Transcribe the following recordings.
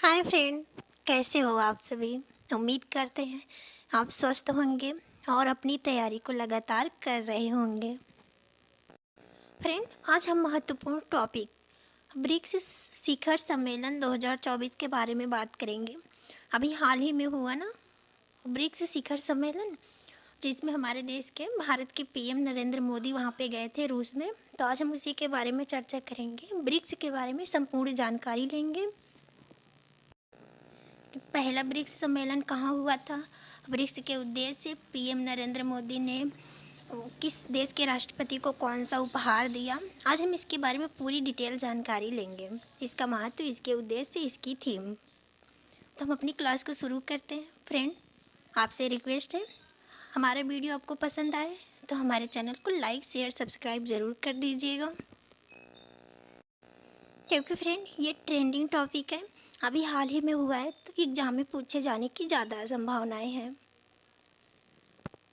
Hi friend, कैसे हो आप सभी। उम्मीद करते हैं आप स्वस्थ होंगे और अपनी तैयारी को लगातार कर रहे होंगे। फ्रेंड, आज हम महत्वपूर्ण टॉपिक ब्रिक्स शिखर सम्मेलन 2024 के बारे में बात करेंगे। अभी हाल ही में हुआ ना ब्रिक्स शिखर सम्मेलन, जिसमें हमारे देश के भारत के पीएम नरेंद्र मोदी वहाँ पे गए थे रूस में। तो आज हम उसी के बारे में चर्चा करेंगे, ब्रिक्स के बारे में संपूर्ण जानकारी लेंगे। पहला ब्रिक्स सम्मेलन कहाँ हुआ था, ब्रिक्स के उद्देश्य, पीएम नरेंद्र मोदी ने किस देश के राष्ट्रपति को कौन सा उपहार दिया। आज हम इसके बारे में पूरी डिटेल जानकारी लेंगे, इसका महत्व, इसके उद्देश्य, इसकी थीम। तो हम अपनी क्लास को शुरू करते हैं। फ्रेंड, आपसे रिक्वेस्ट है, हमारा वीडियो आपको पसंद आए तो हमारे चैनल को लाइक शेयर सब्सक्राइब ज़रूर कर दीजिएगा, क्योंकि फ्रेंड ये ट्रेंडिंग टॉपिक है, अभी हाल ही में हुआ है, तो एग्जाम में पूछे जाने की ज़्यादा संभावनाएं हैं।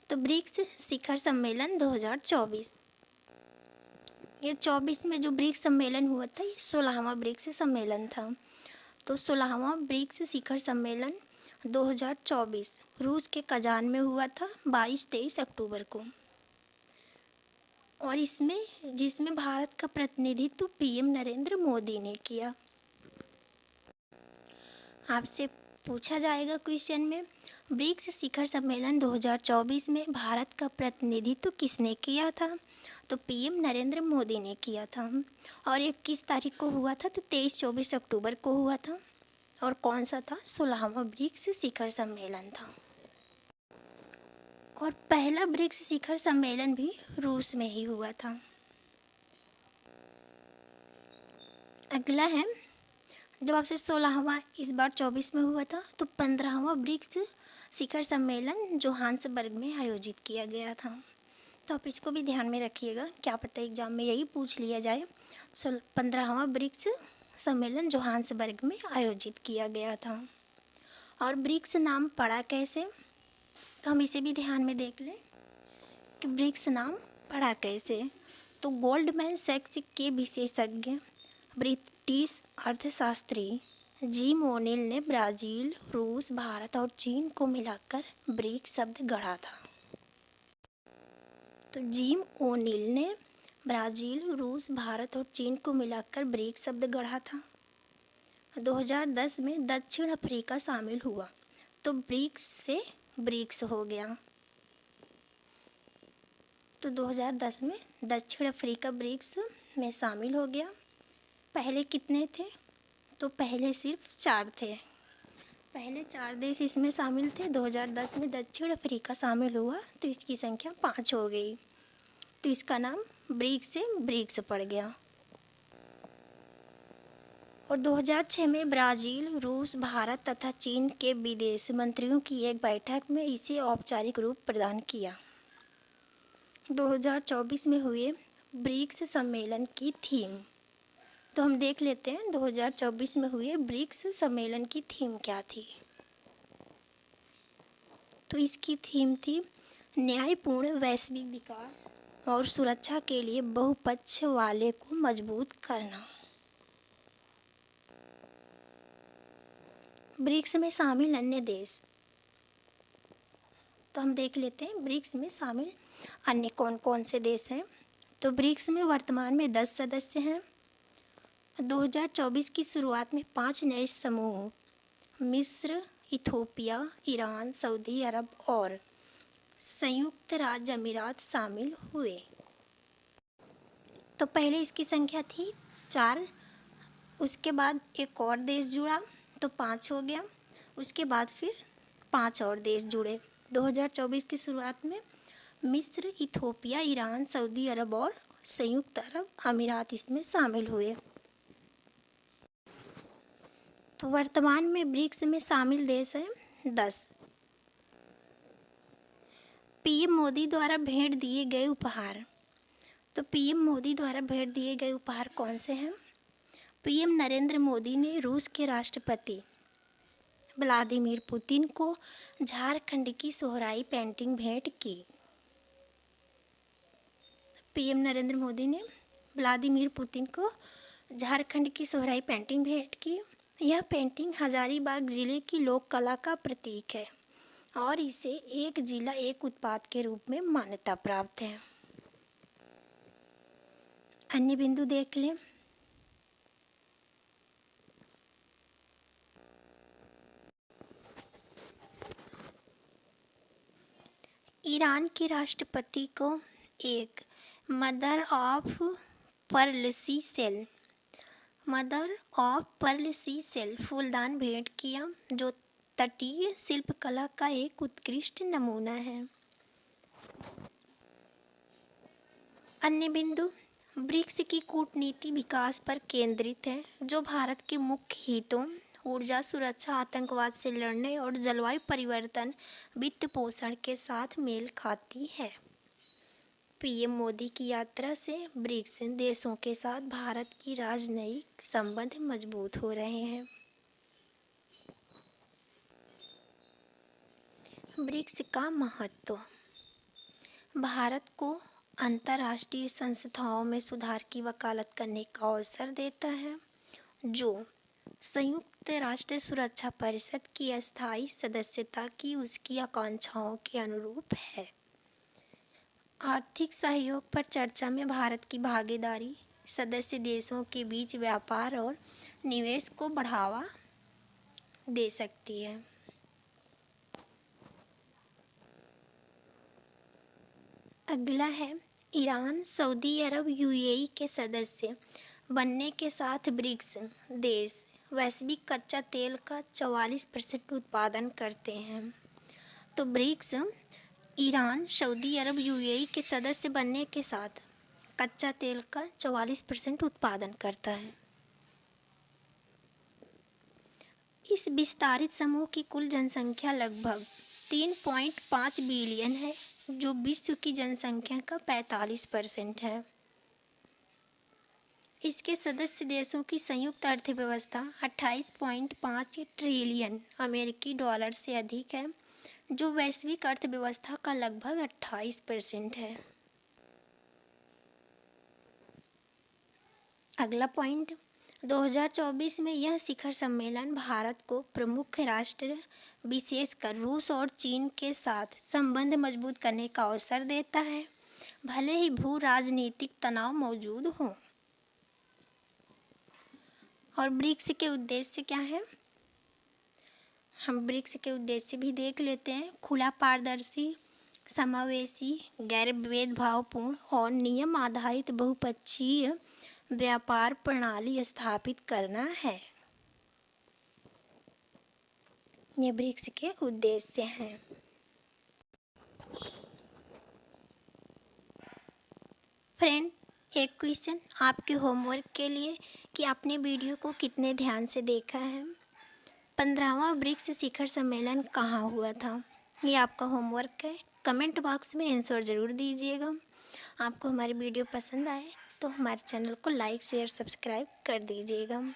तो ब्रिक्स शिखर सम्मेलन 2024, ये 24 में जो ब्रिक्स सम्मेलन हुआ था, ये 16वां ब्रिक्स सम्मेलन था। तो 16वां ब्रिक्स शिखर सम्मेलन 2024 रूस के कजान में हुआ था 22-23 अक्टूबर को, और जिसमें भारत का प्रतिनिधित्व पीएम नरेंद्र मोदी ने किया। आपसे पूछा जाएगा क्वेश्चन में, ब्रिक्स शिखर सम्मेलन 2024 में भारत का प्रतिनिधित्व किसने किया था। तो पीएम नरेंद्र मोदी ने किया था। और ये किस तारीख को हुआ था, तो 23-24 अक्टूबर को हुआ था। और कौन सा था, 16वां ब्रिक्स शिखर सम्मेलन था। और पहला ब्रिक्स शिखर सम्मेलन भी रूस में ही हुआ था। अगला है, जब आपसे 16वां इस बार 24 में हुआ था, तो 15वां ब्रिक्स शिखर सम्मेलन जोहान्सबर्ग में आयोजित किया गया था। तो आप इसको भी ध्यान में रखिएगा, क्या पता एग्जाम में यही पूछ लिया जाए। 15वां ब्रिक्स सम्मेलन जोहान्सबर्ग में आयोजित किया गया था। और ब्रिक्स नाम पड़ा कैसे, तो हम इसे भी ध्यान में देख लें कि ब्रिक्स नाम पड़ा कैसे। तो गोल्डमैन सैक्स के विशेषज्ञ ब्रिटिश अर्थशास्त्री जिम ओनिल ने ब्राज़ील, रूस, भारत और चीन को मिलाकर ब्रिक्स शब्द गढ़ा था। तो जिम ओनिल ने ब्राज़ील, रूस, भारत और चीन को मिलाकर ब्रिक्स शब्द गढ़ा था। 2010 में दक्षिण अफ्रीका शामिल हुआ, तो ब्रिक्स से ब्रिक्स हो गया। तो 2010 में दक्षिण अफ्रीका ब्रिक्स में शामिल हो गया। पहले कितने थे, तो पहले सिर्फ 4 थे, पहले 4 देश इसमें शामिल थे। 2010 में दक्षिण अफ्रीका शामिल हुआ, तो इसकी संख्या 5 हो गई। तो इसका नाम ब्रिक्स से ब्रिक्स पड़ गया। और 2006 में ब्राज़ील, रूस, भारत तथा चीन के विदेश मंत्रियों की एक बैठक में इसे औपचारिक रूप प्रदान किया। 2024 में हुए ब्रिक्स सम्मेलन की थीम, तो हम देख लेते हैं 2024 में हुए ब्रिक्स सम्मेलन की थीम क्या थी। तो इसकी थीम थी न्यायपूर्ण वैश्विक विकास और सुरक्षा के लिए बहुपक्ष वाले को मजबूत करना। ब्रिक्स में शामिल अन्य देश, तो हम देख लेते हैं ब्रिक्स में शामिल अन्य कौन कौन से देश हैं। तो ब्रिक्स में वर्तमान में 10 सदस्य हैं। 2024 की शुरुआत में 5 नए समूह मिस्र, इथोपिया, ईरान, सऊदी अरब और संयुक्त राज्य अमीरात शामिल हुए। तो पहले इसकी संख्या थी 4, उसके बाद एक और देश जुड़ा तो 5 हो गया, उसके बाद फिर 5 और देश जुड़े। 2024 की शुरुआत में मिस्र, इथोपिया, ईरान, सऊदी अरब और संयुक्त अरब अमीरात इसमें शामिल हुए। तो वर्तमान में ब्रिक्स में शामिल देश हैं 10। पीएम मोदी द्वारा भेंट दिए गए उपहार, तो पीएम मोदी द्वारा भेंट दिए गए उपहार कौन से हैं। पीएम नरेंद्र मोदी ने रूस के राष्ट्रपति व्लादिमीर पुतिन को झारखंड की सोहराई पेंटिंग भेंट की। पीएम नरेंद्र मोदी ने व्लादिमीर पुतिन को झारखंड की सोहराई पेंटिंग भेंट की। यह पेंटिंग हजारीबाग जिले की लोक कला का प्रतीक है और इसे एक जिला एक उत्पाद के रूप में मान्यता प्राप्त है। अन्य बिंदु देख लें। ईरान के राष्ट्रपति को एक mother of pearl sea shell फूलदान भेंट किया, जो तटीय शिल्पकला का एक उत्कृष्ट नमूना है। अन्य बिंदु। ब्रिक्स की कूटनीति विकास पर केंद्रित है, जो भारत के मुख्य हितों ऊर्जा सुरक्षा, आतंकवाद से लड़ने और जलवायु परिवर्तन वित्त पोषण के साथ मेल खाती है। पीएम मोदी की यात्रा से ब्रिक्स देशों के साथ भारत की राजनयिक संबंध मजबूत हो रहे हैं। ब्रिक्स का महत्व भारत को अंतर्राष्ट्रीय संस्थाओं में सुधार की वकालत करने का अवसर देता है, जो संयुक्त राष्ट्र सुरक्षा परिषद की अस्थायी सदस्यता की उसकी आकांक्षाओं के अनुरूप है। आर्थिक सहयोग पर चर्चा में भारत की भागीदारी सदस्य देशों के बीच व्यापार और निवेश को बढ़ावा दे सकती है। अगला है ईरान, सऊदी अरब, यूएई के सदस्य बनने के साथ ब्रिक्स देश वैश्विक कच्चा तेल का 44% उत्पादन करते हैं। तो ब्रिक्स ईरान, सऊदी अरब, यूएई के सदस्य बनने के साथ कच्चा तेल का 44% उत्पादन करता है। इस विस्तारित समूह की कुल जनसंख्या लगभग 3.5 बिलियन है, जो विश्व की जनसंख्या का 45% है। इसके सदस्य देशों की संयुक्त अर्थव्यवस्था 28.5 ट्रिलियन अमेरिकी डॉलर से अधिक है, जो वैश्विक अर्थव्यवस्था का लगभग 28% है। अगला पॉइंट, 2024 में यह शिखर सम्मेलन भारत को प्रमुख राष्ट्र विशेषकर रूस और चीन के साथ संबंध मजबूत करने का अवसर देता है, भले ही भू राजनीतिक तनाव मौजूद हो। और ब्रिक्स के उद्देश्य क्या हैं? हम ब्रिक्स के उद्देश्य भी देख लेते हैं। खुला, पारदर्शी, समावेशी, गैर भेदभावपूर्ण और नियम आधारित बहुपक्षीय व्यापार प्रणाली स्थापित करना है। ये ब्रिक्स के उद्देश्य हैं। फ्रेंड, एक क्वेश्चन आपके होमवर्क के लिए कि आपने वीडियो को कितने ध्यान से देखा है। 15वां ब्रिक्स शिखर सम्मेलन कहाँ हुआ था? ये आपका होमवर्क है। कमेंट बॉक्स में आंसर ज़रूर दीजिएगा। आपको हमारी वीडियो पसंद आए तो हमारे चैनल को लाइक, शेयर, सब्सक्राइब कर दीजिएगा।